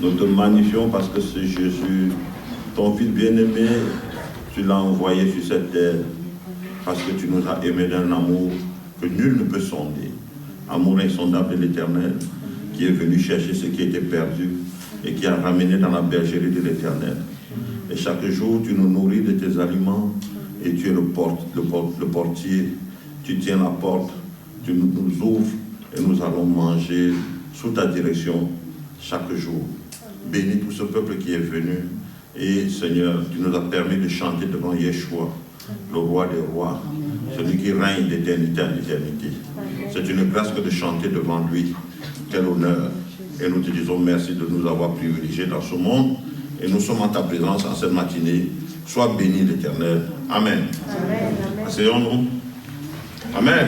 Nous te magnifions parce que c'est Jésus, ton Fils bien-aimé, tu l'as envoyé sur cette terre parce que tu nous as aimés d'un amour que nul ne peut sonder. Amour insondable de l'Éternel, qui est venu chercher ce qui était perdu et qui a ramené dans la bergerie de l'Éternel. Et chaque jour, tu nous nourris de tes aliments et tu es le portier. Tu tiens la porte, tu nous ouvres et nous allons manger sous ta direction chaque jour. Bénis tout ce peuple qui est venu. Et Seigneur, tu nous as permis de chanter devant Yeshua, le roi des rois, celui qui règne d'éternité en éternité. C'est une grâce que de chanter devant lui. Quel honneur. Et nous te disons merci de nous avoir privilégiés dans ce monde. Et nous sommes en ta présence en cette matinée. Sois béni l'Éternel. Amen. Asseyons-nous. Amen.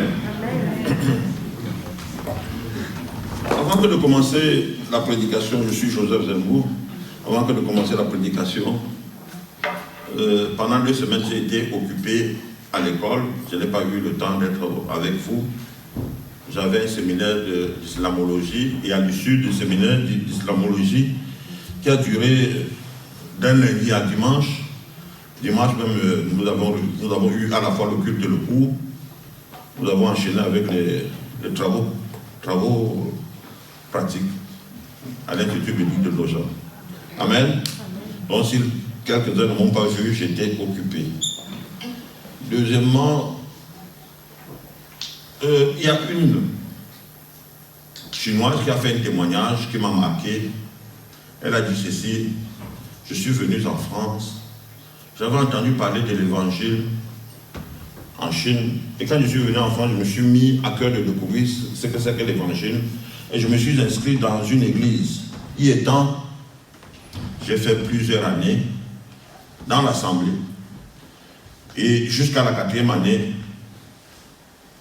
Avant que de commencer la prédication, je suis Joseph Zembourg. Avant que de commencer la prédication, pendant 2 semaines, j'ai été occupé à l'école. Je n'ai pas eu le temps d'être avec vous. J'avais un séminaire d'islamologie et à l'issue du séminaire d'islamologie qui a duré d'un lundi à dimanche. Dimanche même, nous avons eu à la fois le culte et le cours. Nous avons enchaîné avec les travaux pratiques à l'Institut biblique de Loja. Amen. Donc si quelques-uns ne m'ont pas vu, j'étais occupé. Deuxièmement, il y a une Chinoise qui a fait un témoignage qui m'a marqué. Elle a dit ceci: je suis venu en France, j'avais entendu parler de l'évangile en Chine, et quand je suis venu en France, je me suis mis à cœur de découvrir ce que c'est que l'évangile, et je me suis inscrit dans une église. Y étant, j'ai fait plusieurs années dans l'assemblée, et jusqu'à la 4e année,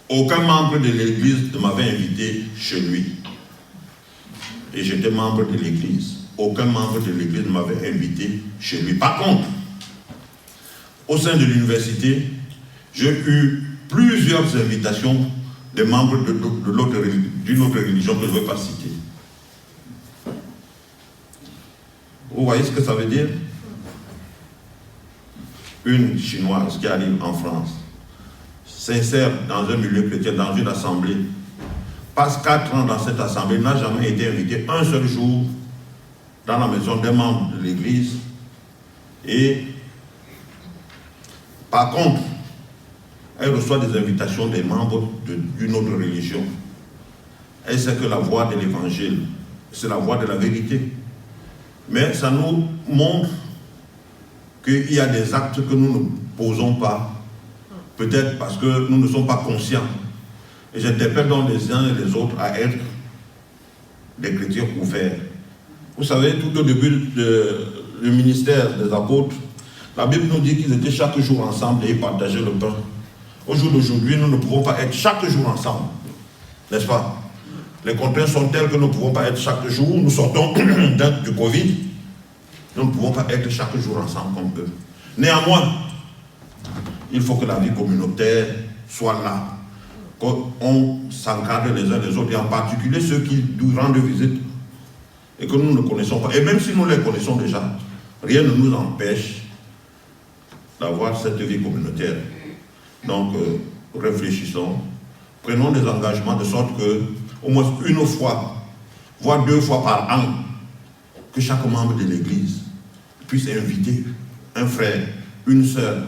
aucun membre de l'église ne m'avait invité chez lui. Et j'étais membre de l'église. Aucun membre de l'église ne m'avait invité chez lui. Par contre, au sein de l'université, j'ai eu plusieurs invitations des membres d'une autre religion que je ne vais pas citer. Vous voyez ce que ça veut dire? Une Chinoise qui arrive en France, s'insère dans un milieu chrétien, dans une assemblée, passe 4 ans dans cette assemblée, n'a jamais été invitée un seul jour dans la maison d'un membre de l'église. Et par contre, elle reçoit des invitations des membres d'une autre religion. Elle sait que la voie de l'évangile, c'est la voie de la vérité. Mais ça nous montre qu'il y a des actes que nous ne posons pas, peut-être parce que nous ne sommes pas conscients. Et j'interpelle donc les uns et les autres à être des chrétiens ouverts. Vous savez, tout au début du ministère des apôtres, la Bible nous dit qu'ils étaient chaque jour ensemble et ils partageaient le pain. Au jour d'aujourd'hui, nous ne pouvons pas être chaque jour ensemble, n'est-ce pas? Les contraintes sont telles que nous ne pouvons pas être chaque jour. Nous sortons du Covid. Nous ne pouvons pas être chaque jour ensemble comme eux. Néanmoins, il faut que la vie communautaire soit là. Qu'on s'encadre les uns les autres, et en particulier ceux qui nous rendent visite et que nous ne connaissons pas. Et même si nous les connaissons déjà, rien ne nous empêche d'avoir cette vie communautaire. Donc, réfléchissons, prenons des engagements de sorte que, au moins une fois, voire 2 fois par an, que chaque membre de l'Église puisse inviter un frère, une sœur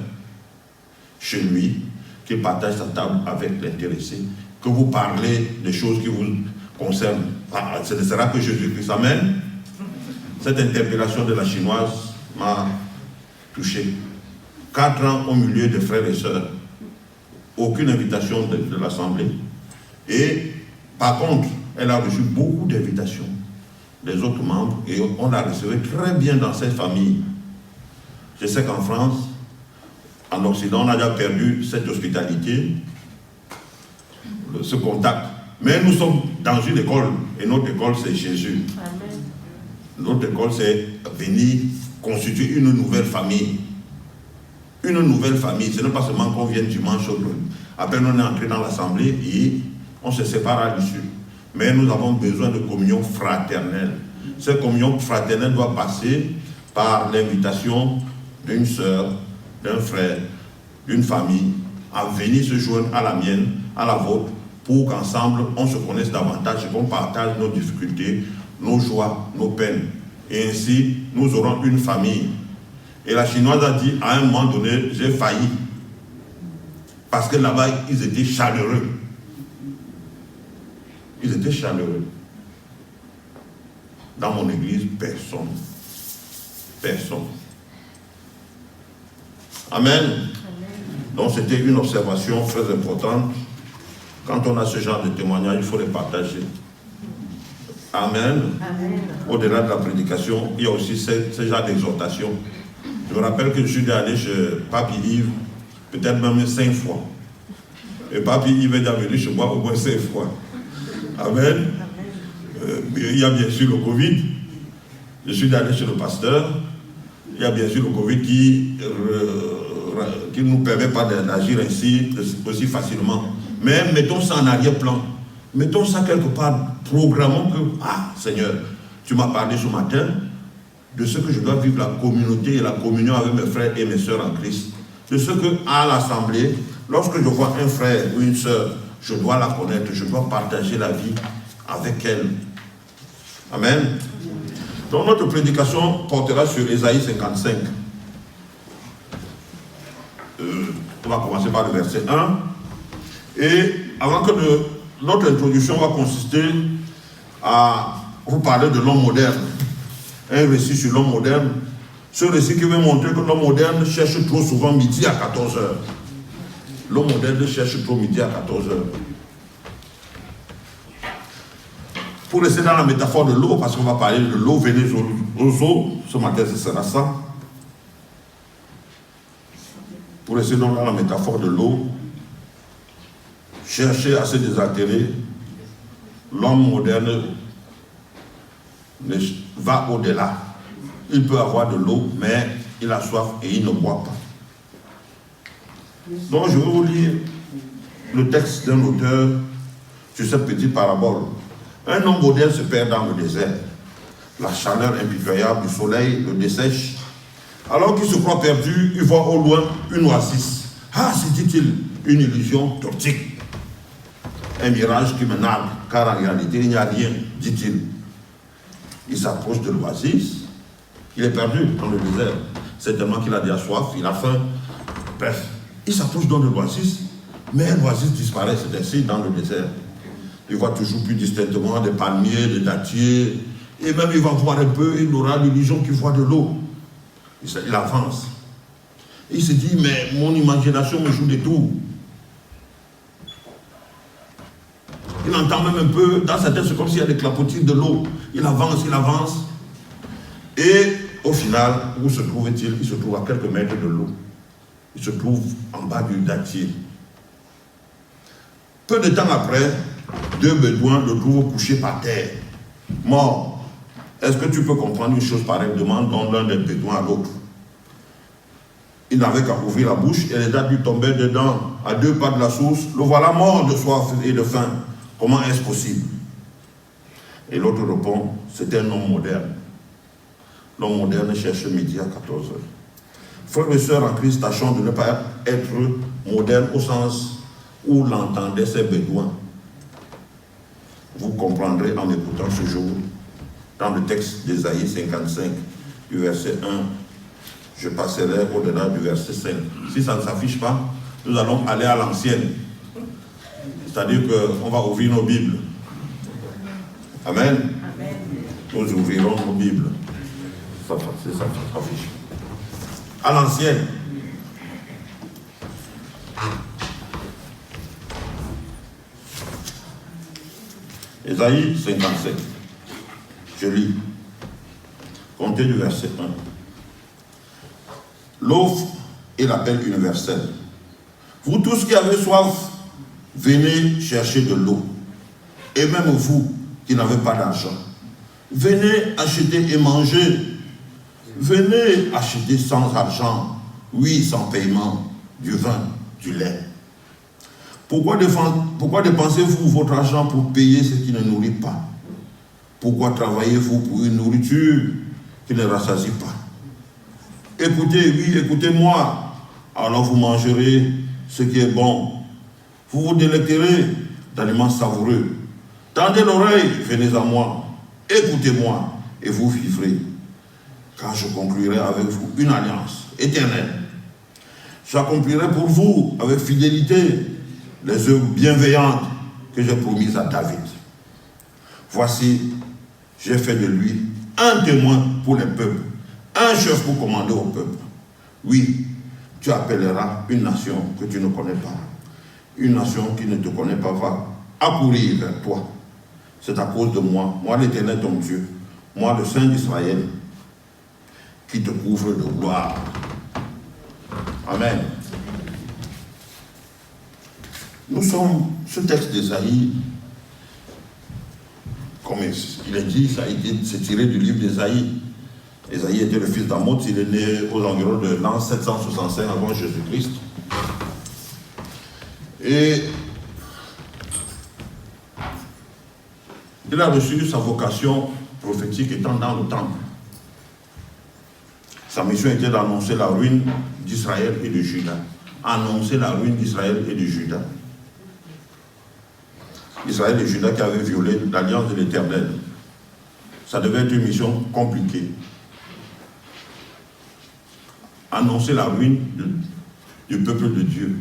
chez lui, qui partage sa table avec l'intéressé, que vous parlez des choses qui vous concernent. Ce ne sera que Jésus-Christ. Amen. Cette interpellation de la Chinoise m'a touché. 4 ans au milieu de frères et sœurs, aucune invitation de l'Assemblée. Et par contre, elle a reçu beaucoup d'invitations des autres membres et on la recevait très bien dans cette famille. Je sais qu'en France, en Occident, on a déjà perdu cette hospitalité, ce contact. Mais nous sommes dans une école, et notre école, c'est Jésus. Amen. Notre école, c'est venir constituer une nouvelle famille. Une nouvelle famille, ce n'est pas seulement qu'on vienne dimanche. Après, on est entré dans l'assemblée et on se sépare à l'issue. Mais nous avons besoin de communion fraternelle. Cette communion fraternelle doit passer par l'invitation d'une sœur, d'un frère, d'une famille, à venir se joindre à la mienne, à la vôtre, pour qu'ensemble on se connaisse davantage et qu'on partage nos difficultés, nos joies, nos peines. Et ainsi, nous aurons une famille. Et la chinoise a dit, à un moment donné, j'ai failli. Parce que là-bas, ils étaient chaleureux. Ils étaient chaleureux. Dans mon église, personne. Personne. Amen. Donc c'était une observation très importante. Quand on a ce genre de témoignage, il faut les partager. Amen. Amen. Au-delà de la prédication, il y a aussi ce genre d'exhortation. Je me rappelle que je suis allé chez Papy Yves, peut-être même 5 fois. Et Papy Yves est venu chez moi au moins 5 fois. Amen. Il y a bien sûr le Covid. Je suis allé chez le pasteur. Il y a bien sûr le Covid qui ne nous permet pas d'agir ainsi aussi facilement. Mais mettons ça en arrière-plan. Mettons ça quelque part. Programmons que, Seigneur, tu m'as parlé ce matin de ce que je dois vivre la communauté et la communion avec mes frères et mes sœurs en Christ. De ce que, à l'assemblée, lorsque je vois un frère ou une sœur, je dois la connaître, je dois partager la vie avec elle. Amen. Donc notre prédication portera sur Ésaïe 55. On va commencer par le verset 1. Et avant que notre introduction va consister à vous parler de l'homme moderne. Un récit sur l'homme moderne. Ce récit qui veut montrer que l'homme moderne cherche trop souvent midi à 14h. L'homme moderne cherche trop midi à 14h. Pour rester dans la métaphore de l'eau, parce qu'on va parler de l'eau, venez aux eaux, ce matin ce sera ça. Pour rester dans la métaphore de l'eau, chercher à se désaltérer, l'homme moderne va au-delà. Il peut avoir de l'eau, mais il a soif et il ne boit pas. Donc je vais vous lire le texte d'un auteur sur cette petite parabole. Un homme moderne se perd dans le désert. La chaleur impitoyable du soleil le dessèche. Alors qu'il se croit perdu, il voit au loin une oasis. Se dit-il, une illusion optique. Un mirage qui me nargue, car en réalité, il n'y a rien, dit-il. Il s'approche de l'oasis. Il est perdu dans le désert. C'est tellement qu'il a déjà soif, il a faim. Bref, il s'approche donc de l'oasis, mais l'oasis disparaît, c'est ainsi dans le désert. Il voit toujours plus distinctement des palmiers, des dattiers, et même il va voir un peu, il aura l'illusion qu'il voit de l'eau. Il avance. Il se dit, mais mon imagination me joue des tours. Il entend même un peu, dans sa tête, c'est comme s'il y a des clapotis de l'eau. Il avance, et au final, où se trouve-t-il? Il se trouve à quelques mètres de l'eau. Il se trouve en bas du dattier. Peu de temps après, 2 bédouins le trouvent couché par terre, mort. Est-ce que tu peux comprendre une chose pareille? Demande donc l'un des bédouins à l'autre. Il n'avait qu'à ouvrir la bouche et les dattes lui tombaient dedans, à 2 pas de la source. Le voilà mort de soif et de faim. Comment est-ce possible? Et l'autre répond, c'était un homme moderne. L'homme moderne cherche midi à 14h. Frères et sœurs en Christ, tâchons de ne pas être modernes au sens où l'entendaient ces bédouins. Vous comprendrez en écoutant ce jour, dans le texte d'Ésaïe 55, du verset 1, je passerai au-delà du verset 5. Si ça ne s'affiche pas, nous allons aller à l'ancienne. C'est-à-dire qu'on va ouvrir nos Bibles. Amen. Amen. Nous ouvrirons nos Bibles. Ça s'affiche. À l'ancienne. Ésaïe 55. Je lis. Comptez du verset 1. L'offre et l'appel universel. Vous tous qui avez soif, venez chercher de l'eau. Et même vous qui n'avez pas d'argent, venez acheter et manger. Venez acheter sans argent, oui, sans paiement, du vin, du lait. Pourquoi dépensez-vous votre argent pour payer ce qui ne nourrit pas? Pourquoi travaillez-vous pour une nourriture qui ne rassasie pas? Écoutez, oui, écoutez-moi, alors vous mangerez ce qui est bon. Vous vous délecterez d'aliments savoureux. Tendez l'oreille, venez à moi, écoutez-moi, et vous vivrez. Car je conclurai avec vous une alliance éternelle. J'accomplirai pour vous, avec fidélité, les œuvres bienveillantes que j'ai promises à David. Voici, j'ai fait de lui un témoin pour les peuples, un chef pour commander au peuple. Oui, tu appelleras une nation que tu ne connais pas. Une nation qui ne te connaît pas va accourir vers toi. C'est à cause de moi, moi l'Éternel ton Dieu, moi le Saint d'Israël, qui te couvre de gloire. Amen. Nous sommes, ce texte d'Ésaïe, comme il est dit, c'est tiré du livre d'Ésaïe. Ésaïe était le fils d'Amoz, il est né aux environs de l'an 765 avant Jésus-Christ. Et il a reçu sa vocation prophétique étant dans le temple. Sa mission était d'annoncer la ruine d'Israël et de Juda. Annoncer la ruine d'Israël et de Juda. Israël et Juda qui avaient violé l'alliance de l'Éternel. Ça devait être une mission compliquée. Annoncer la ruine du peuple de Dieu.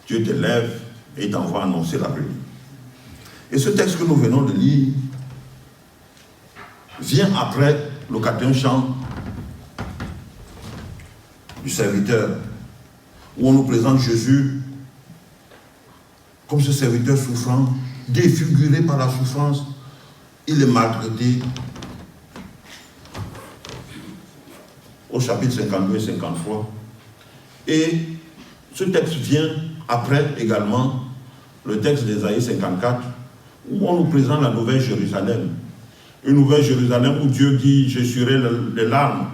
Dieu t'élève et t'envoie annoncer la ruine. Et ce texte que nous venons de lire vient après le 4e chant du serviteur, où on nous présente Jésus comme ce serviteur souffrant, défiguré par la souffrance. Il est maltraité. Au chapitre 52 et 53. Et ce texte vient après également le texte d'Ésaïe 54, où on nous présente la nouvelle Jérusalem. Une nouvelle Jérusalem où Dieu dit, je serai les larmes.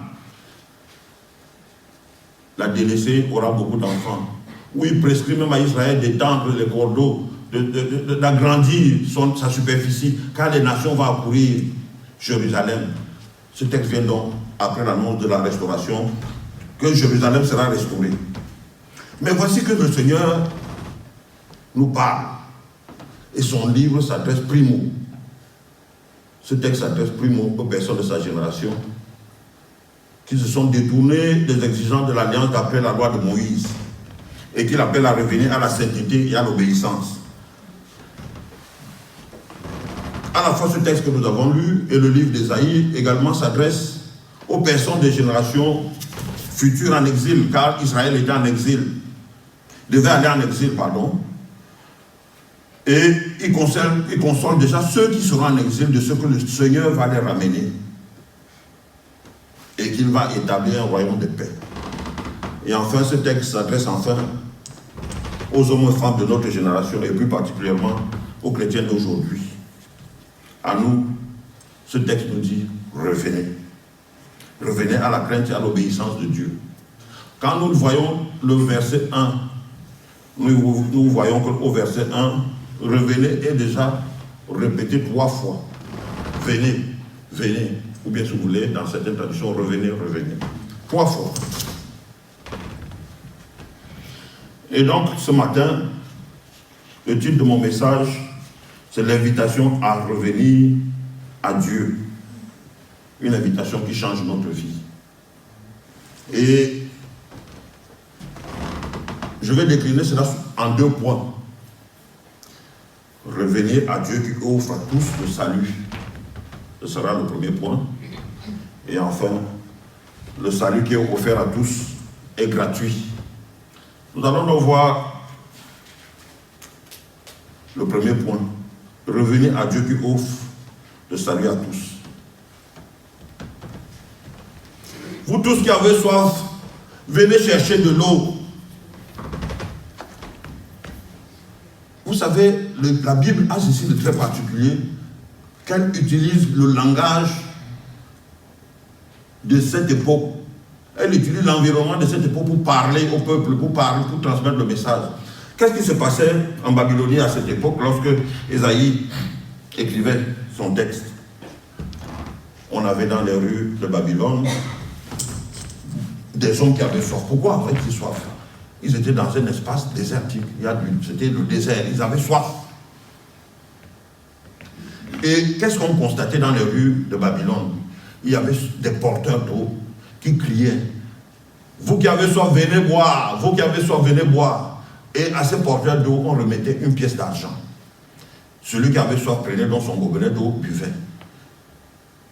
La délaissée aura beaucoup d'enfants. Où il prescrit même à Israël d'étendre les cordeaux, d'agrandir sa superficie, car les nations vont accourir Jérusalem. Ce texte vient donc après l'annonce de la restauration, que Jérusalem sera restaurée. Mais voici que le Seigneur nous parle. Et son livre s'adresse primo. Ce texte s'adresse primo aux personnes de sa génération qui se sont détournées des exigences de l'alliance d'après la loi de Moïse et qui l'appellent à revenir à la sainteté et à l'obéissance. À la fois, ce texte que nous avons lu et le livre d'Ésaïe également s'adresse aux personnes des générations futures en exil, car Israël était en exil, devait aller en exil, pardon. Et il console déjà ceux qui seront en exil de ce que le Seigneur va les ramener et qu'il va établir un royaume de paix. Et enfin, ce texte s'adresse enfin aux hommes et femmes de notre génération et plus particulièrement aux chrétiens d'aujourd'hui. À nous, ce texte nous dit, revenez. Revenez à la crainte et à l'obéissance de Dieu. Quand nous voyons le verset 1, nous voyons qu'au verset 1, revenez est déjà répété 3 fois. Venez, venez. Ou bien si vous voulez, dans certaines traductions, revenez, revenez. 3 fois. Et donc, ce matin, le titre de mon message, c'est l'invitation à revenir à Dieu. Une invitation qui change notre vie. Et je vais décliner cela en 2 points. Revenir à Dieu qui offre à tous le salut. Ce sera le premier point. Et enfin, le salut qui est offert à tous est gratuit. Nous allons donc voir le premier point. Revenir à Dieu qui offre le salut à tous. Vous tous qui avez soif, venez chercher de l'eau. Vous savez, la Bible a ceci de très particulier, qu'elle utilise le langage de cette époque. Elle utilise l'environnement de cette époque pour parler au peuple, pour transmettre le message. Qu'est-ce qui se passait en Babylonie à cette époque lorsque Ésaïe écrivait son texte? on avait dans les rues de Babylone des hommes qui avaient soif. Pourquoi avaient-ils soif? Ils étaient dans un espace désertique. C'était le désert. Ils avaient soif. Et qu'est-ce qu'on constatait dans les rues de Babylone? Il y avait des porteurs d'eau qui criaient. Vous qui avez soif, venez boire. Vous qui avez soif, venez boire. Et à ces porteurs d'eau, on remettait une pièce d'argent. Celui qui avait soif prenait dans son gobelet d'eau, buvait.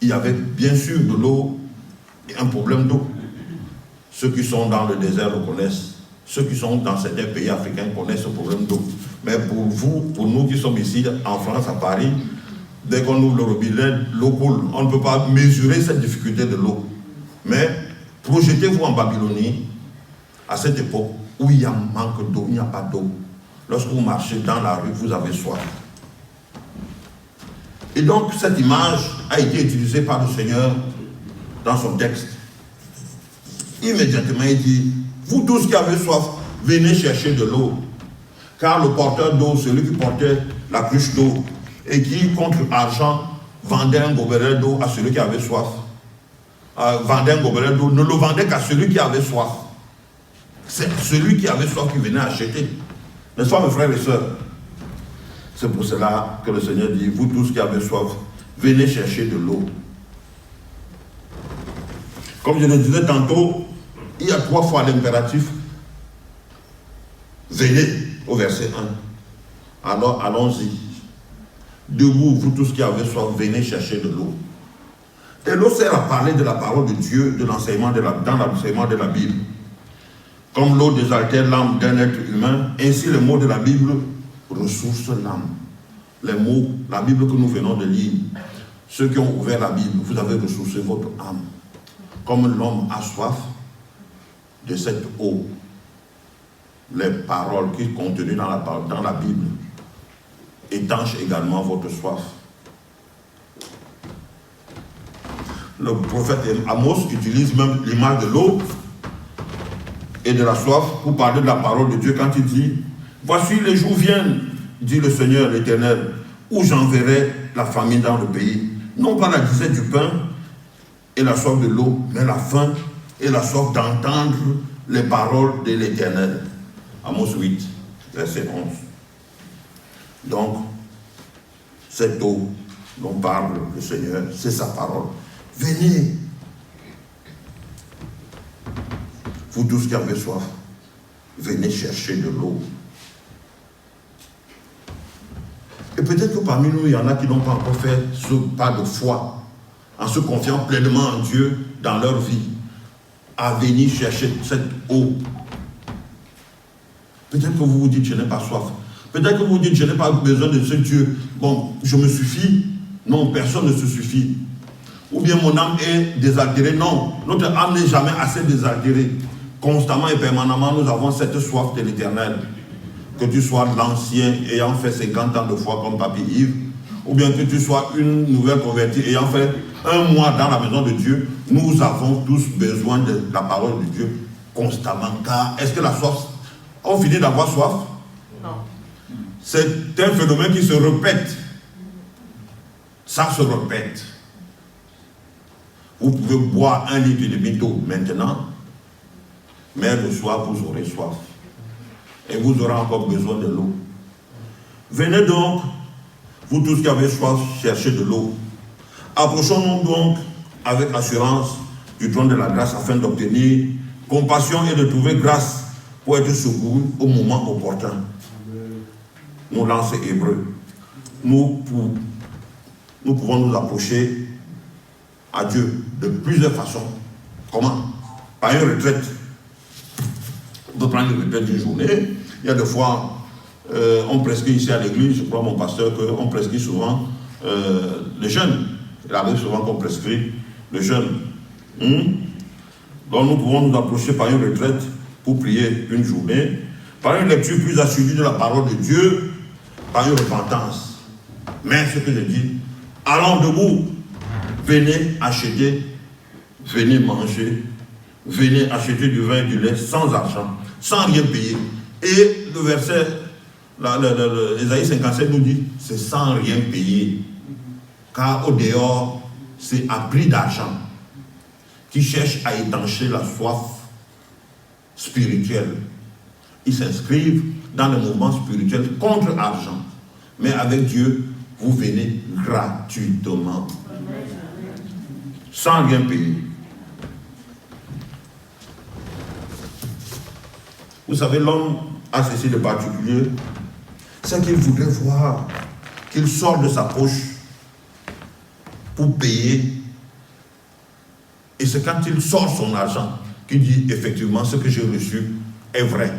Il y avait bien sûr de l'eau et un problème d'eau. Ceux qui sont dans le désert le connaissent. Ceux qui sont dans certains pays africains connaissent ce problème d'eau. Mais pour vous, pour nous qui sommes ici en France, à Paris, dès qu'on ouvre le robinet, l'eau coule. On ne peut pas mesurer cette difficulté de l'eau. Mais projetez-vous en Babylonie, à cette époque où il y a un manque d'eau, il n'y a pas d'eau. Lorsque vous marchez dans la rue, vous avez soif. Et donc, cette image a été utilisée par le Seigneur dans son texte. Immédiatement, il dit, vous tous qui avez soif, venez chercher de l'eau. Car le porteur d'eau, celui qui portait la cruche d'eau, et qui, contre argent, vendait un gobelet d'eau à celui qui avait soif. Vendait un gobelet d'eau, ne le vendait qu'à celui qui avait soif. C'est celui qui avait soif qui venait acheter. N'est-ce pas, mes frères et sœurs? C'est pour cela que le Seigneur dit, vous tous qui avez soif, venez chercher de l'eau. Comme je le disais tantôt, il y a 3 fois l'impératif. Venez, au verset 1. Alors, allons-y. Debout, vous tous qui avez soif, venez chercher de l'eau. Et l'eau sert à parler de la parole de Dieu, de l'enseignement dans l'enseignement de la Bible. Comme l'eau désaltère l'âme d'un être humain, ainsi les mots de la Bible ressourcent l'âme. Les mots, la Bible que nous venons de lire, ceux qui ont ouvert la Bible, vous avez ressourcé votre âme. Comme l'homme a soif de cette eau, les paroles qui sont contenues dans la Bible étanchent également votre soif. Le prophète Amos utilise même l'image de l'eau et de la soif pour parler de la parole de Dieu quand il dit « Voici les jours viennent, dit le Seigneur l'Éternel, où j'enverrai la famine dans le pays, non pas la disette du pain et la soif de l'eau, mais la faim et la soif d'entendre les paroles de l'Éternel. » Amos 8, verset 11. Donc, cette eau dont parle le Seigneur, c'est sa parole. Venez, vous tous qui avez soif, venez chercher de l'eau. Et peut-être que parmi nous, il y en a qui n'ont pas encore fait ce pas de foi, en se confiant pleinement en Dieu dans leur vie, à venir chercher cette eau. Peut-être que vous vous dites, je n'ai pas soif. Peut-être que vous vous dites, je n'ai pas besoin de ce Dieu. Bon, je me suffis. Non, personne ne se suffit. Ou bien mon âme est désaltérée. Non, notre âme n'est jamais assez désaltérée. Constamment et permanemment, nous avons cette soif de l'Éternel. Que tu sois l'ancien ayant fait 50 ans de foi comme Papy Yves, ou bien que tu sois une nouvelle convertie ayant fait 1 mois dans la maison de Dieu, nous avons tous besoin de la parole de Dieu constamment. Car est-ce que la soif, on finit d'avoir soif? Non. C'est un phénomène qui se répète. Ça se répète. Vous pouvez boire 1,5 litre d'eau maintenant, mais le soir vous aurez soif. Et vous aurez encore besoin de l'eau. Venez donc, vous tous qui avez soif, chercher de l'eau. Approchons-nous donc avec assurance du trône de la grâce afin d'obtenir compassion et de trouver grâce pour être secouru au moment opportun. Nous lançons Hébreu. Nous pouvons nous approcher à Dieu de plusieurs façons. Comment? Par une retraite. On peut prendre une retraite d'une journée. Il y a des fois, on prescrit ici à l'église, je crois mon pasteur, qu'on prescrit souvent les jeunes. Il arrive souvent qu'on prescrit les jeunes. Donc nous pouvons nous approcher par une retraite pour prier une journée, par une lecture plus assidue de la parole de Dieu, par une repentance. Mais ce que je dis, allons debout, venez acheter, venez manger, venez acheter du vin et du lait sans argent, sans rien payer. Et le verset, Ésaïe 57 nous dit, c'est sans rien payer. Car au dehors, c'est à prix d'argent, qui cherchent à étancher la soif spirituelle. Ils s'inscrivent dans le mouvement spirituel contre argent. Mais avec Dieu, vous venez gratuitement, sans rien payer. Vous savez, l'homme a ceci de particulier, c'est qu'il voudrait voir qu'il sort de sa poche pour payer. Et c'est quand il sort son argent qu'il dit effectivement ce que j'ai reçu est vrai.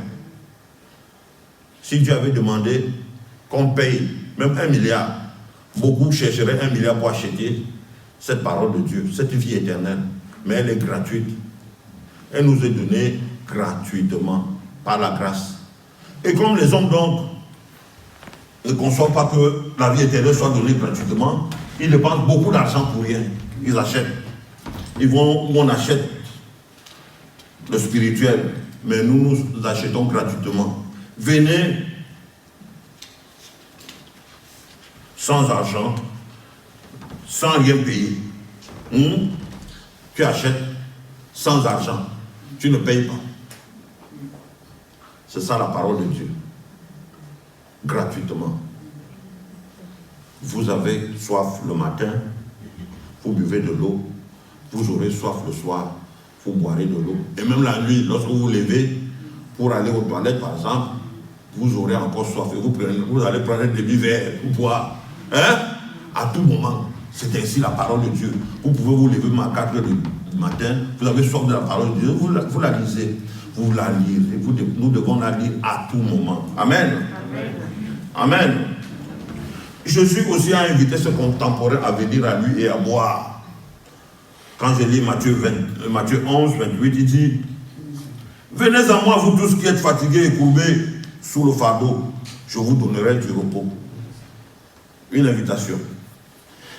Si Dieu avait demandé qu'on paye même 1 milliard, beaucoup chercheraient 1 milliard pour acheter cette parole de Dieu, cette vie éternelle. Mais elle est gratuite. Elle nous est donnée gratuitement, par la grâce. Et comme les hommes donc ne conçoivent pas que la vie éternelle soit donnée gratuitement, ils dépensent beaucoup d'argent pour rien. Ils achètent. Ils vont où on achète le spirituel, mais nous achetons gratuitement. Venez sans argent, sans rien payer. Tu achètes sans argent, tu ne payes pas. C'est ça la parole de Dieu. Gratuitement. Vous avez soif le matin, vous buvez de l'eau. Vous aurez soif le soir, vous boirez de l'eau. Et même la nuit, lorsque vous vous levez pour aller aux toilettes, par exemple, vous aurez encore soif et vous allez prendre un demi-verre pour boire. À tout moment. C'est ainsi la parole de Dieu. Vous pouvez vous lever à 4 heures du matin, vous avez soif de la parole de Dieu, vous la lisez. Vous la lirez. Nous devons la lire à tout moment. Amen. Amen. Amen. Jésus aussi a invité ses contemporains à venir à lui et à boire. Quand je lis Matthieu 11, 28, il dit: venez à moi, vous tous qui êtes fatigués et courbés sous le fardeau, je vous donnerai du repos. Une invitation.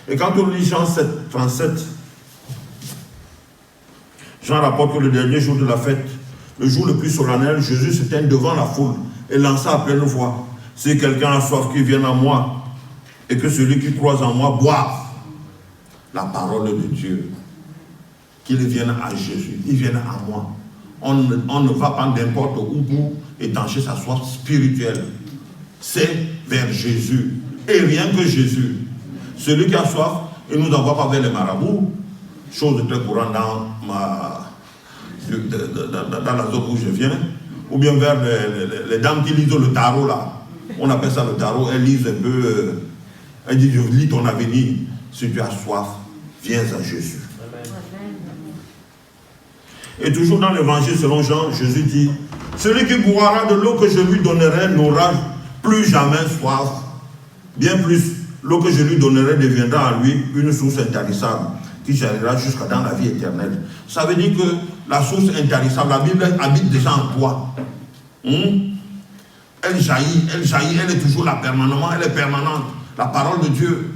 Et quand on lit Jean 7, 37, Jean rapporte que le dernier jour de la fête, le jour le plus solennel, Jésus se tint devant la foule et lança à pleine voix: si quelqu'un a soif, qu'il vienne à moi, et que celui qui croit en moi boive la parole de Dieu. Qu'il vienne à Jésus, il vienne à moi. On ne va pas n'importe où pour étancher sa soif spirituelle. C'est vers Jésus. Et rien que Jésus. Celui qui a soif, il ne nous envoie pas vers les marabouts. Chose très courante dans la zone où je viens. Ou bien vers les dames qui lisent le tarot là. On appelle ça le tarot. Elles lisent un peu. Elles disent: je lis ton avenir. Si tu as soif, viens à Jésus. Et toujours dans l'évangile selon Jean, Jésus dit: celui qui boira de l'eau que je lui donnerai n'aura plus jamais soif. Bien plus, l'eau que je lui donnerai deviendra en lui une source intarissable qui jaillira jusqu'à dans la vie éternelle. Ça veut dire que la source intarissable, la Bible habite déjà en toi. Elle jaillit, elle est toujours là permanemment, elle est permanente. La parole de Dieu.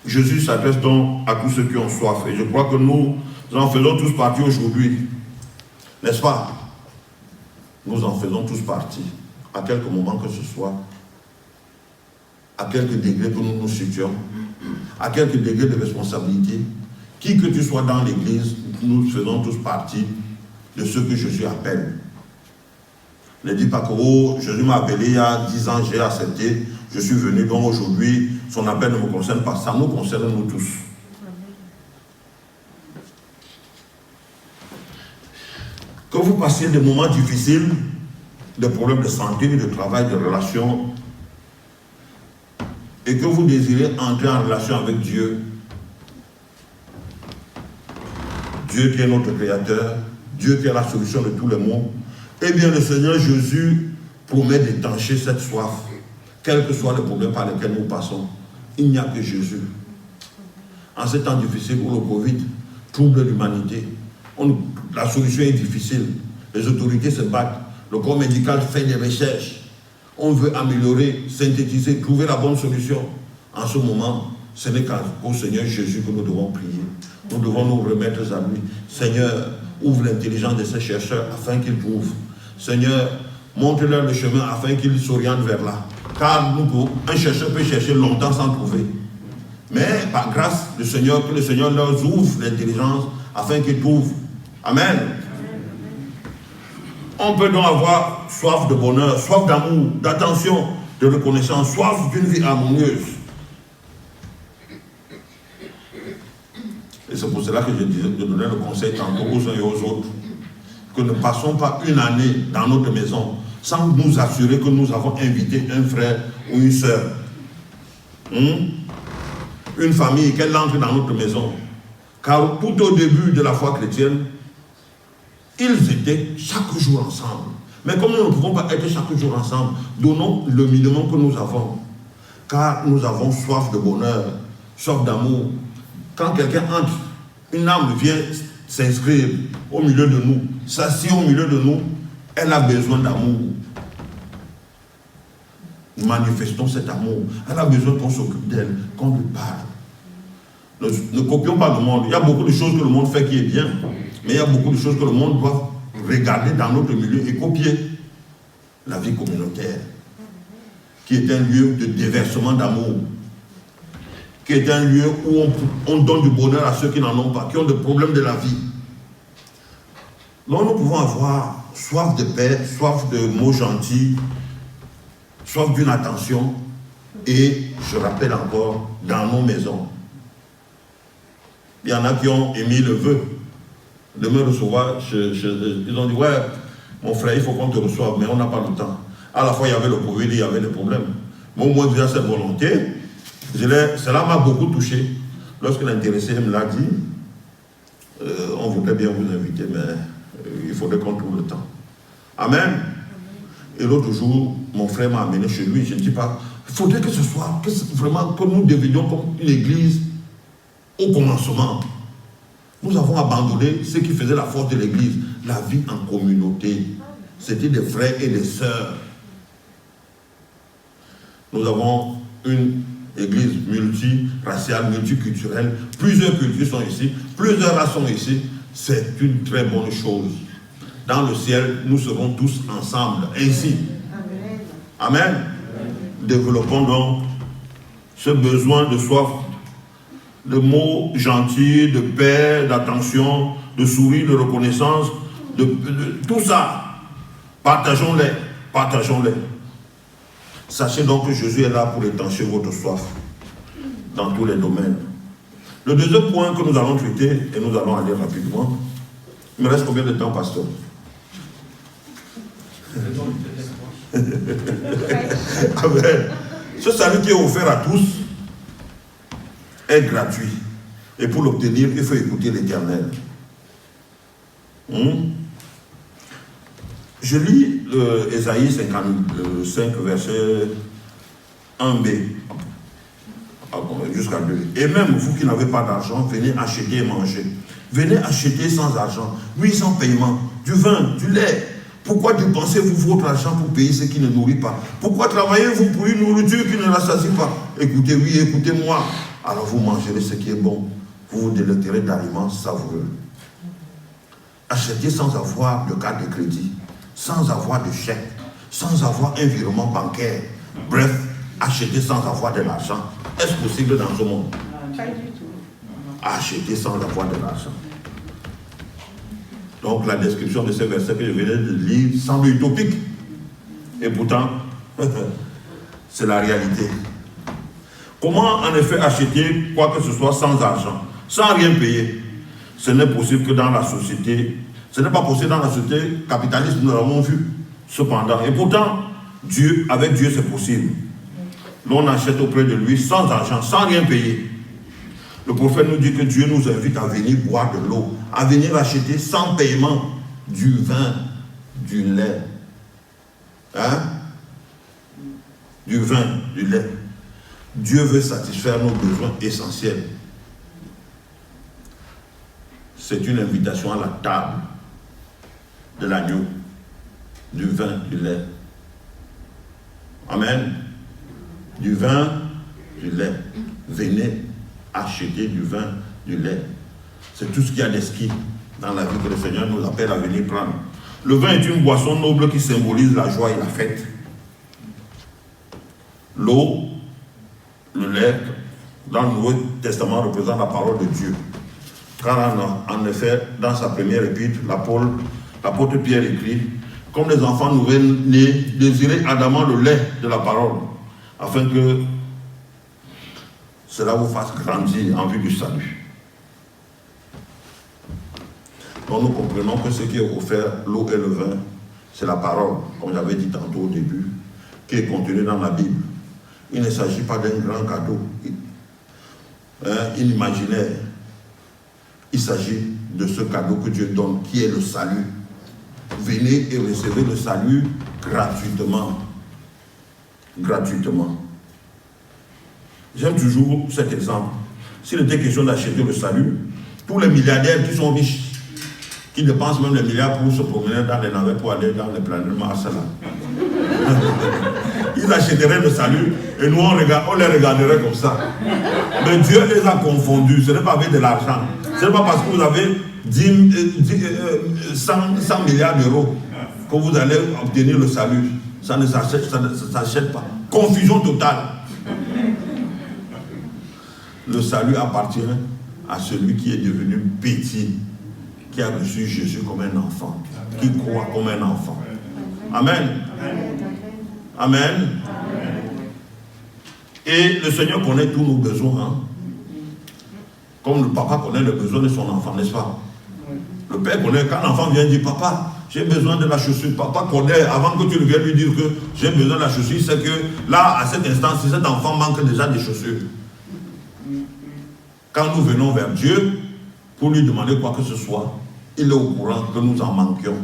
Jésus s'adresse donc à tous ceux qui ont soif. Et je crois que nous en faisons tous partie aujourd'hui. N'est-ce pas? Nous en faisons tous partie. À quelque moment que ce soit. À quelque degré que nous nous situons. À quelque degré de responsabilité. Qui que tu sois dans l'église, nous faisons tous partie de ceux que Jésus appelle. Ne dis pas que Jésus m'a appelé il y a 10 ans, j'ai accepté, je suis venu, donc aujourd'hui, son appel ne me concerne pas. Ça nous concerne nous tous. Que vous passiez des moments difficiles, des problèmes de santé, de travail, de relations, et que vous désirez entrer en relation avec Dieu, Dieu qui est notre Créateur, Dieu qui est la solution de tous les maux, eh bien le Seigneur Jésus promet d'étancher cette soif, quels que soient les problèmes par lesquels nous passons. Il n'y a que Jésus. En ces temps difficiles pour le Covid, trouble l'humanité, la solution est difficile. Les autorités se battent, le corps médical fait des recherches. On veut améliorer, synthétiser, trouver la bonne solution. En ce moment, ce n'est qu'au Seigneur Jésus que nous devons prier. Nous devons nous remettre à lui. Seigneur, ouvre l'intelligence de ces chercheurs afin qu'ils trouvent. Seigneur, montre-leur le chemin afin qu'ils s'orientent vers là. car un chercheur peut chercher longtemps sans trouver. Mais par grâce du Seigneur, que le Seigneur leur ouvre l'intelligence afin qu'ils trouvent. Amen. On peut donc avoir soif de bonheur, soif d'amour, d'attention, de reconnaissance, soif d'une vie harmonieuse. Et c'est pour cela que je donnais le conseil tantôt aux uns et aux autres, que ne passons pas une année dans notre maison sans nous assurer que nous avons invité un frère ou une soeur. Une famille, qu'elle entre dans notre maison. Car tout au début de la foi chrétienne, ils étaient chaque jour ensemble. Mais comme nous ne pouvons pas être chaque jour ensemble, donnons le minimum que nous avons. Car nous avons soif de bonheur, soif d'amour. Quand quelqu'un entre, une âme vient s'inscrire au milieu de nous, s'assied au milieu de nous, elle a besoin d'amour. Manifestons cet amour. Elle a besoin qu'on s'occupe d'elle, qu'on lui parle. Ne copions pas le monde. Il y a beaucoup de choses que le monde fait qui est bien, mais il y a beaucoup de choses que le monde doit regarder dans notre milieu et copier. La vie communautaire, qui est un lieu de déversement d'amour, qui est un lieu où on donne du bonheur à ceux qui n'en ont pas, qui ont des problèmes de la vie. Donc nous pouvons avoir soif de paix, soif de mots gentils, soif d'une attention, et je rappelle encore, dans nos maisons. Il y en a qui ont émis le vœu de me recevoir. Ils ont dit, ouais, mon frère, il faut qu'on te reçoive, mais on n'a pas le temps. À la fois, il y avait le Covid, il y avait les problèmes. Mais au moins, déjà, cette volonté, cela m'a beaucoup touché. Lorsque l'intéressé me l'a dit, on voudrait bien vous inviter, mais il faudrait qu'on trouve le temps. Amen. Et l'autre jour, mon frère m'a amené chez lui. Je ne dis pas, il faudrait que ce soit, vraiment, que nous devenions comme une église au commencement. Nous avons abandonné ce qui faisait la force de l'église, la vie en communauté. C'était des frères et des sœurs. Nous avons une église multiraciale, multiculturelle. Plusieurs cultures sont ici, plusieurs races sont ici. C'est une très bonne chose. Dans le ciel, nous serons tous ensemble, ainsi. Amen. Amen. Développons donc ce besoin de soif, de mots gentils, de paix, d'attention, de sourire, de reconnaissance, de tout ça. Partageons-les, partageons-les. Sachez donc que Jésus est là pour étancher votre soif dans tous les domaines. Le deuxième point que nous allons traiter, et nous allons aller rapidement. Il me reste combien de temps, pasteur? Amen. Ce salut qui est offert à tous est gratuit. Et pour l'obtenir, il faut écouter l'Éternel. Je lis Ésaïe 55, verset 1b, jusqu'à 2. Et même vous qui n'avez pas d'argent, venez acheter et manger. Venez acheter sans argent, oui sans paiement, du vin, du lait. Pourquoi dépensez-vous votre argent pour payer ce qui ne nourrit pas? Pourquoi travaillez-vous pour une nourriture qui ne rassasie pas? Écoutez, oui, écoutez-moi. Alors vous mangerez ce qui est bon. Vous vous délecterez d'aliments savoureux. Achetez sans avoir de carte de crédit, sans avoir de chèque, sans avoir un virement bancaire. Bref, achetez sans avoir de l'argent. Est-ce possible dans ce monde? Pas du tout. Acheter sans avoir de l'argent. Donc la description de ce verset que je venais de lire semble utopique. Et pourtant, c'est la réalité. Comment en effet acheter quoi que ce soit sans argent, sans rien payer? Ce n'est possible que dans la société. Ce n'est pas possible dans la société capitaliste, nous l'avons vu. Cependant, et pourtant, avec Dieu c'est possible. L'on achète auprès de lui sans argent, sans rien payer. Le prophète nous dit que Dieu nous invite à venir boire de l'eau, à venir acheter sans paiement du vin, du lait. Hein? Du vin, du lait. Dieu veut satisfaire nos besoins essentiels. C'est une invitation à la table de l'agneau, du vin, du lait. Amen. Du vin, du lait. Venez acheter du vin, du lait. C'est tout ce qu'il y a d'exquis dans la vie que le Seigneur nous appelle à venir prendre. Le vin est une boisson noble qui symbolise la joie et la fête. L'eau, le lait, dans le Nouveau Testament, représente la parole de Dieu. Car en effet, dans sa première épître, l'apôtre Pierre écrit, comme les enfants nouveau-nés, désirez ardemment le lait de la parole, afin que cela vous fasse grandir en vue du salut. Donc nous comprenons que ce qui est offert, l'eau et le vin, c'est la parole, comme j'avais dit tantôt au début, qui est contenue dans la Bible. Il ne s'agit pas d'un grand cadeau inimaginaire. Il s'agit de ce cadeau que Dieu donne, qui est le salut. Venez et recevez le salut gratuitement. Gratuitement. J'aime toujours cet exemple. S'il était question d'acheter le salut, tous les milliardaires qui sont riches, qui dépensent même les milliards pour se promener dans les navettes pour aller dans les planètes Mars, ils achèteraient le salut et nous on les regarderait comme ça. Mais Dieu les a confondus. Ce n'est pas avec de l'argent. Ce n'est pas parce que vous avez 100 milliards d'euros que vous allez obtenir le salut. Ça ne s'achète pas. Confusion totale. Le salut appartient à celui qui est devenu petit, qui a reçu Jésus comme un enfant, qui croit comme un enfant. Amen. Amen. Et le Seigneur connaît tous nos besoins. Hein? Comme le papa connaît les besoins de son enfant, n'est-ce pas? Le père connaît, quand l'enfant vient dire, papa, j'ai besoin de la chaussure. Papa connaît, avant que tu ne viennes lui dire que j'ai besoin de la chaussure, c'est que là, à cet instant, si cet enfant manque déjà des chaussures. Quand nous venons vers Dieu, pour lui demander quoi que ce soit, il est au courant que nous en manquions.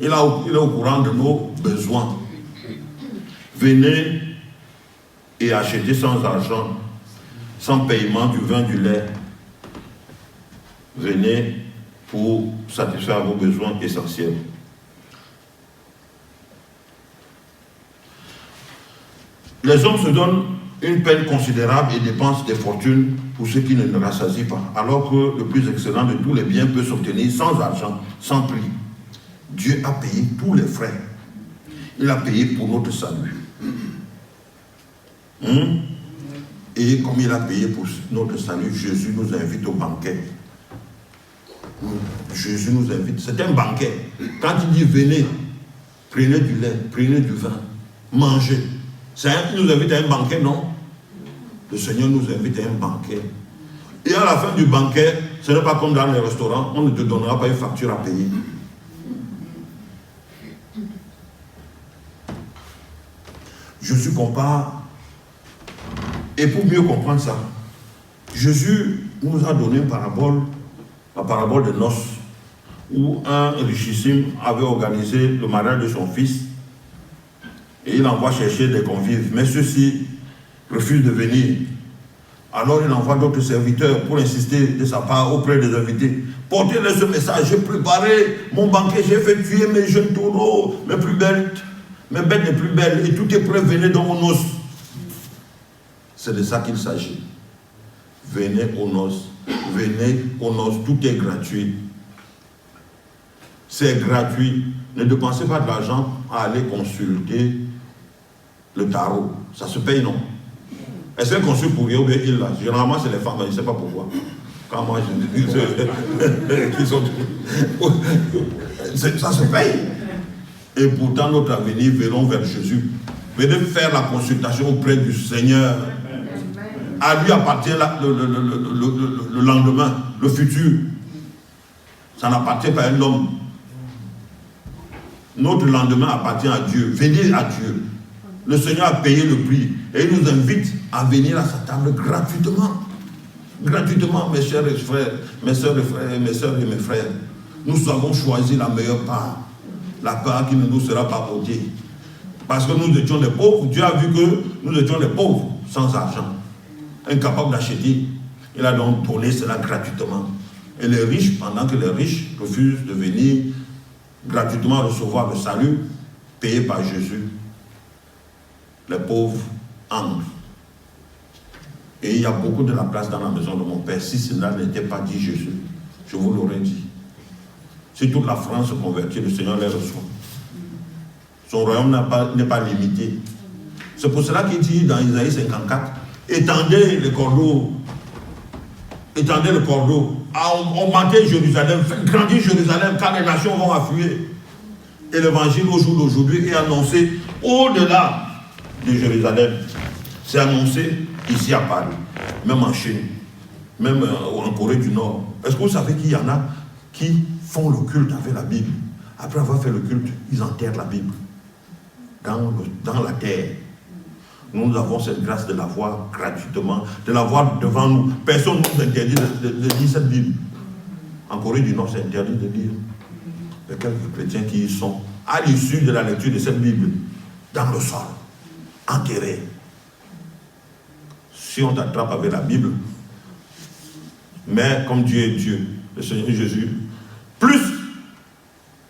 Il est au courant de nos besoins. Venez et achetez sans argent, sans paiement du vin, du lait. Venez pour satisfaire vos besoins essentiels. Les hommes se donnent une peine considérable et dépensent des fortunes pour ceux qui ne le rassasient pas, alors que le plus excellent de tous les biens peut s'obtenir sans argent, sans prix. Dieu a payé tous les frais. Il a payé pour notre salut. Et comme il a payé pour notre salut, Jésus nous invite au banquet. Jésus nous invite. C'est un banquet. Quand il dit venez, prenez du lait, prenez du vin, mangez. Il nous invite à un banquet, non? Le Seigneur nous invite à un banquet. Et à la fin du banquet, ce n'est pas comme dans les restaurants, on ne te donnera pas une facture à payer. Jésus compare. Et pour mieux comprendre ça, Jésus nous a donné une parabole, la parabole de noces, où un richissime avait organisé le mariage de son fils et il envoie chercher des convives, mais ceux-ci refusent de venir. Alors il envoie d'autres serviteurs pour insister de sa part auprès des invités. Portez-leur ce message, j'ai préparé mon banquet, j'ai fait tuer mes jeunes taureaux, mes bêtes les plus belles, et tout est prêt, venez dans vos noces. C'est de ça qu'il s'agit. Venez aux noces, tout est gratuit. C'est gratuit. Ne dépensez pas de l'argent à aller consulter le tarot. Ça se paye, non? Est-ce qu'elle consulte pour rien ou bien il là? Généralement, c'est les femmes, je ne sais pas pourquoi. Quand moi, je dis qui sont... ça se paye. Et pourtant, notre avenir, venons vers Jésus. Venez faire la consultation auprès du Seigneur. À lui appartient le lendemain, le futur. Ça n'appartient pas à un homme. Notre lendemain appartient à Dieu. Venez à Dieu. Le Seigneur a payé le prix. Et il nous invite à venir à sa table gratuitement. Gratuitement, mes chers frères, mes soeurs et frères, mes soeurs et mes frères. Nous avons choisi la meilleure part. La part qui ne nous sera pas ôtée. Parce que nous étions des pauvres. Dieu a vu que nous étions des pauvres, sans argent, incapables d'acheter. Il a donc donné cela gratuitement. Et les riches, pendant que les riches refusent de venir gratuitement recevoir le salut payé par Jésus, les pauvres entrent. Et il y a beaucoup de la place dans la maison de mon Père. Si cela n'était pas dit Jésus, je vous l'aurais dit. Si toute la France se convertit, le Seigneur les reçoit. Son royaume n'est pas limité. C'est pour cela qu'il dit dans Isaïe 54, étendez le cordeau, augmentez Jérusalem, faites grandir Jérusalem, car les nations vont affluer. Et l'évangile au jour d'aujourd'hui est annoncé au-delà de Jérusalem. C'est annoncé ici à Paris, même en Chine, même en Corée du Nord. Est-ce que vous savez qu'il y en a qui font le culte avec la Bible? Après avoir fait le culte, ils enterrent la Bible dans la terre. Nous avons cette grâce de la voir gratuitement, de la voir devant nous. Personne ne nous interdit de lire cette Bible. En Corée du Nord, c'est interdit de lire. Il y a quelques chrétiens qui y sont, à l'issue de la lecture de cette Bible, dans le sol, enterrés. Si on t'attrape avec la Bible, mais comme Dieu est Dieu, le Seigneur Jésus, plus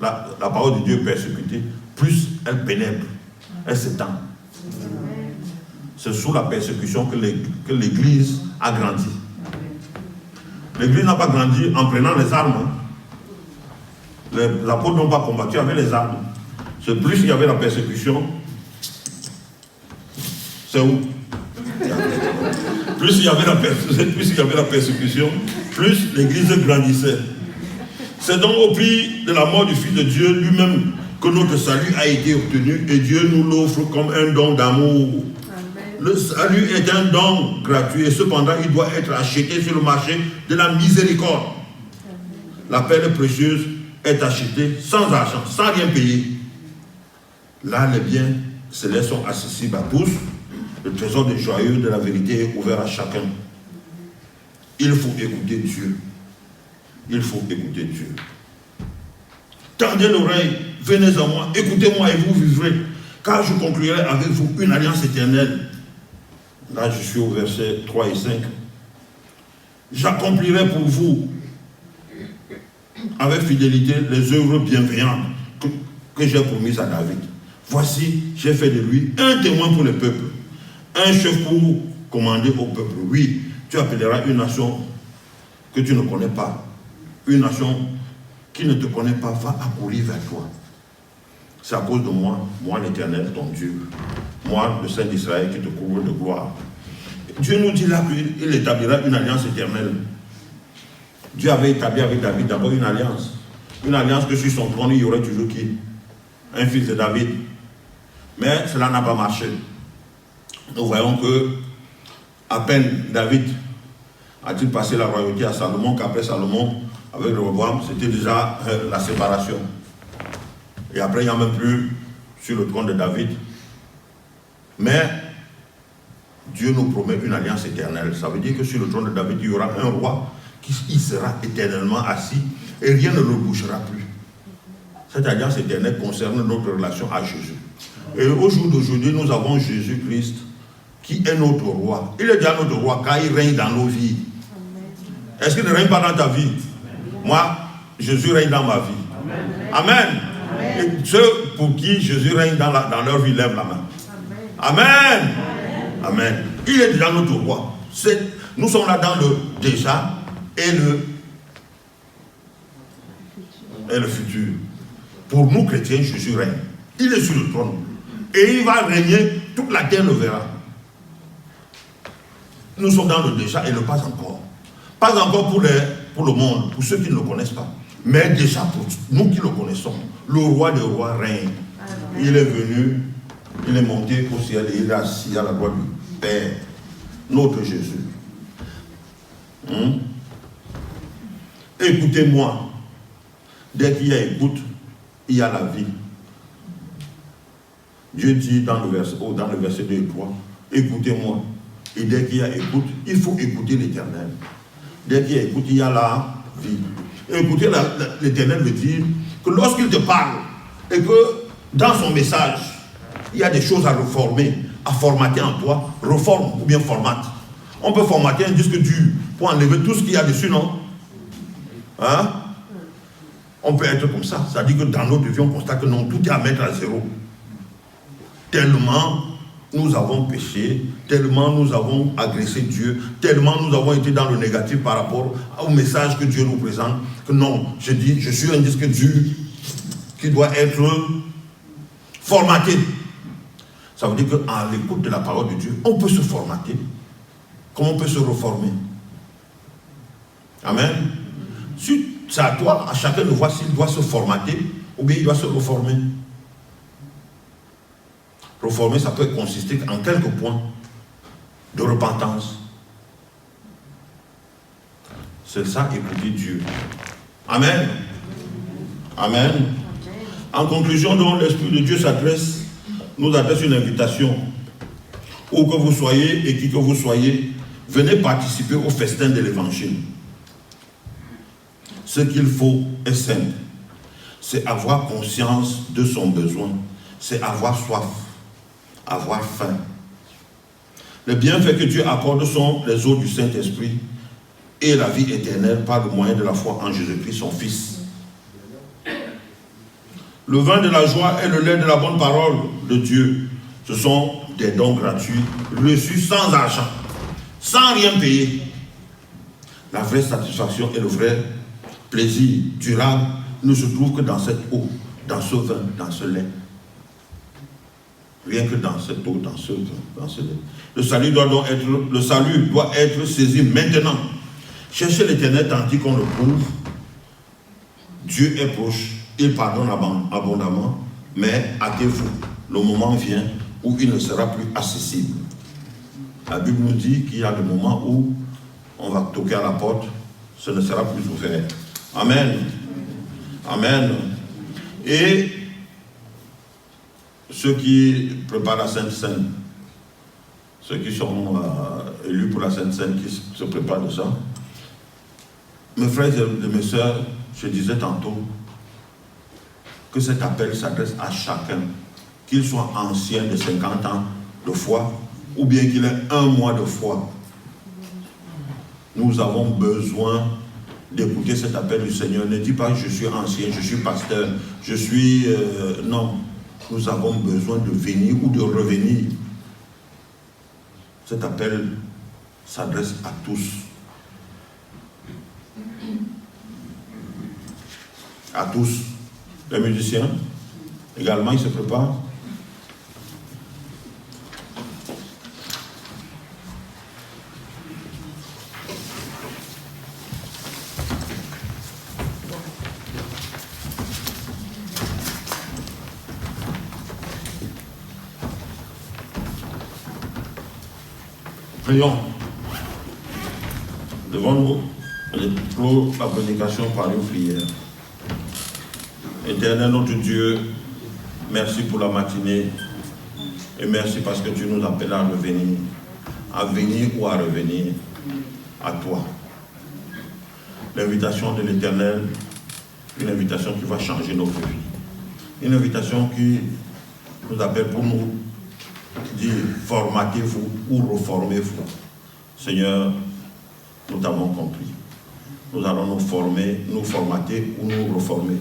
la parole de Dieu est persécutée, plus elle pénètre, elle s'étend. C'est sous la persécution que l'Église a grandi. L'Église n'a pas grandi en prenant les armes. Les apôtres n'ont pas combattu avec les armes. C'est plus il y avait la persécution. C'est où? Plus il y avait la persécution, plus l'Église grandissait. C'est donc au prix de la mort du Fils de Dieu lui-même que notre salut a été obtenu et Dieu nous l'offre comme un don d'amour. Le salut est un don gratuit et cependant il doit être acheté sur le marché de la miséricorde. La perle précieuse est achetée sans argent, sans rien payer. Là, les biens célestes sont accessibles à tous. Le trésor des joyeux de la vérité est ouvert à chacun. Il faut écouter Dieu. Il faut écouter Dieu. Tendez l'oreille, venez à moi, écoutez-moi et vous vivrez. Car je conclurai avec vous une alliance éternelle. Là, je suis au verset 3 et 5. J'accomplirai pour vous avec fidélité les œuvres bienveillantes que j'ai promises à David. Voici, j'ai fait de lui un témoin pour le peuple, un chef pour commander au peuple. Oui, tu appelleras une nation que tu ne connais pas, une nation qui ne te connaît pas va accourir vers toi. C'est à cause de moi, moi l'Éternel, ton Dieu, moi le Saint d'Israël qui te couvre de gloire. Dieu nous dit là qu'il établira une alliance éternelle. Dieu avait établi avec David d'abord une alliance que sur son trône il y aurait toujours qui? Un fils de David. Mais cela n'a pas marché. Nous voyons que à peine David a-t-il passé la royauté à Salomon, qu'après Salomon, avec le Rehoboam, c'était déjà la séparation. Et après, il n'y a même plus sur le trône de David. Mais Dieu nous promet une alliance éternelle. Ça veut dire que sur le trône de David, il y aura un roi qui y sera éternellement assis et rien ne le bougera plus. Cette alliance éternelle concerne notre relation à Jésus. Et au jour d'aujourd'hui, nous avons Jésus-Christ qui est notre roi. Il est déjà notre roi car il règne dans nos vies. Est-ce qu'il ne règne pas dans ta vie? Moi, Jésus règne dans ma vie. Amen. Et ceux pour qui Jésus règne dans leur vie, lèvent la main. Amen. Amen. Il est déjà notre roi. Nous sommes là dans le déjà et le futur. Pour nous chrétiens, Jésus règne. Il est sur le trône. Et il va régner, toute la terre le verra. Nous sommes dans le déjà et le pas encore. Pas encore pour le monde, pour ceux qui ne le connaissent pas. Mais déjà pour nous qui le connaissons. Le roi des rois règne. Amen. Il est venu, il est monté au ciel et il est assis à la droite du Père. Notre Jésus. Écoutez-moi. Dès qu'il y a écoute, il y a la vie. Dieu dit dans le verset 2 et 3, écoutez-moi. Et dès qu'il y a écoute, il faut écouter l'Éternel. Dès qu'il y a écoute, il y a la vie. Écouter l'Éternel veut dire que lorsqu'il te parle, et que dans son message, il y a des choses à reformer, à formater en toi, reforme ou bien formate. On peut formater un disque dur pour enlever tout ce qu'il y a dessus, non? Hein? On peut être comme ça. C'est-à-dire que dans notre vie, on constate que non, tout est à mettre à zéro. Tellement nous avons péché, tellement nous avons agressé Dieu, tellement nous avons été dans le négatif par rapport au message que Dieu nous présente, que non, je dis, je suis un disque dur qui doit être formaté. Ça veut dire qu'à l'écoute de la parole de Dieu, on peut se formater, comme on peut se reformer. Amen. Si c'est à toi, à chacun de voir s'il doit se formater ou bien il doit se reformer. Reformer, ça peut consister en quelques points de repentance. C'est ça, écouter Dieu. Amen. Amen. En conclusion, donc, l'Esprit de Dieu nous adresse une invitation. Où que vous soyez et qui que vous soyez, venez participer au festin de l'Évangile. Ce qu'il faut est simple. C'est avoir conscience de son besoin. C'est avoir soif, avoir faim. Les bienfaits que Dieu accorde sont les eaux du Saint-Esprit et la vie éternelle par le moyen de la foi en Jésus-Christ, son Fils. Le vin de la joie et le lait de la bonne parole de Dieu, ce sont des dons gratuits, reçus sans argent, sans rien payer. La vraie satisfaction et le vrai plaisir durable ne se trouvent que dans cette eau, dans ce vin, dans ce lait. Rien que dans cette eau, dans ce vin, dans ce lait. Le salut doit être saisi maintenant. Cherchez l'Éternel tandis qu'on le trouve. Dieu est proche, il pardonne abondamment, mais hâtez-vous, le moment vient où il ne sera plus accessible. La Bible nous dit qu'il y a des moments où on va toquer à la porte, ce ne sera plus ouvert. Amen. Amen. Et ceux qui préparent la Sainte Seine, ceux qui sont élus pour la Sainte Seine, qui se préparent de ça, mes frères et mes sœurs, je disais tantôt que cet appel s'adresse à chacun, qu'il soit ancien de 50 ans de foi, ou bien qu'il ait 1 mois de foi. Nous avons besoin d'écouter cet appel du Seigneur. Ne dis pas je suis ancien, je suis pasteur, je suis... non, nous avons besoin de venir ou de revenir. Cet appel s'adresse à tous. À tous. Les musiciens, également, ils se préparent. Prions. Devons-nous clore la prédication par une prière. Éternel notre Dieu, merci pour la matinée et merci parce que tu nous appelles à venir ou à revenir à toi. L'invitation de l'Éternel, une invitation qui va changer notre vie. Une invitation qui nous appelle pour nous dire formatez-vous ou reformez-vous. Seigneur, nous t'avons compris. Nous allons nous former, nous formater ou nous reformer.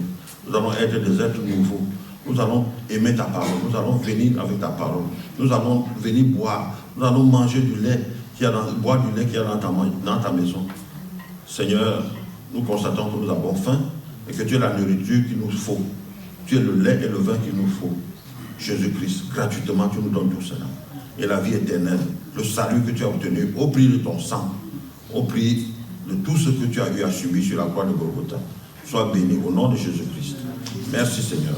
Nous allons être des êtres nouveaux. Nous allons aimer ta parole. Nous allons venir avec ta parole. Nous allons venir boire. Nous allons manger du lait boire du lait qui est dans ta maison. Seigneur, nous constatons que nous avons faim et que tu es la nourriture qu'il nous faut. Tu es le lait et le vin qu'il nous faut. Jésus-Christ, gratuitement, tu nous donnes tout cela. Et la vie éternelle, le salut que tu as obtenu au prix de ton sang, au prix de tout ce que tu as eu à subir sur la croix de Golgotha. Sois béni au nom de Jésus-Christ. Merci Seigneur.